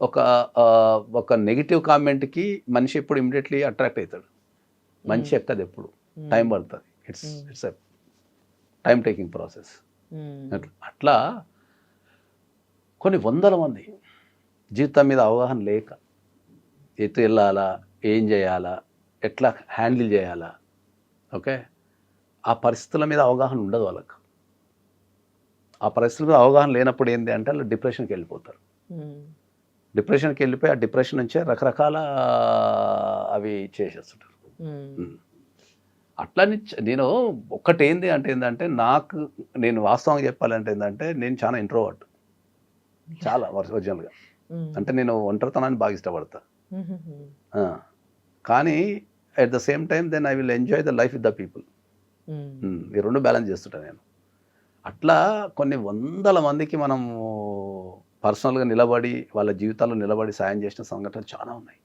ఒక ఒక నెగిటివ్ కామెంట్కి మనిషి ఎప్పుడు ఇమ్మీడియట్లీ అట్రాక్ట్ అవుతాడు. మంచి ఎక్కదు ఎప్పుడు, టైం పడుతుంది. It's a time taking process. అట్లా కొన్ని వందల మంది జీవితం మీద అవగాహన లేక ఎటు వెళ్ళాలా, ఏం చేయాలా, ఎట్లా హ్యాండిల్ చేయాలా, ఓకే, ఆ పరిస్థితుల మీద అవగాహన ఉండదు వాళ్ళకు. ఆ పరిస్థితుల మీద అవగాహన లేనప్పుడు ఏంటి అంటే వాళ్ళు డిప్రెషన్కి వెళ్ళిపోతారు. డిప్రెషన్కి వెళ్ళిపోయి ఆ డిప్రెషన్ నుంచే రకరకాల అవి చేసేస్తుంటారు. అట్లని నేను ఒక్కటి ఏంటంటే నేను వాస్తవంగా చెప్పాలంటే ఏంటంటే నేను చాలా ఇంట్రోవర్ట్, చాలా ఒరిజినల్గా. అంటే నేను ఒంటరితనాన్ని బాగా ఇష్టపడతా. కానీ at the same time then I will enjoy the life with the people. ఈ రెండు బ్యాలెన్స్ చేస్తుంటాను నేను. అట్లా కొన్ని వందల మందికి మనము పర్సనల్గా నిలబడి వాళ్ళ జీవితాల్లో నిలబడి సాయం చేసిన సంఘటనలు చాలా ఉన్నాయి.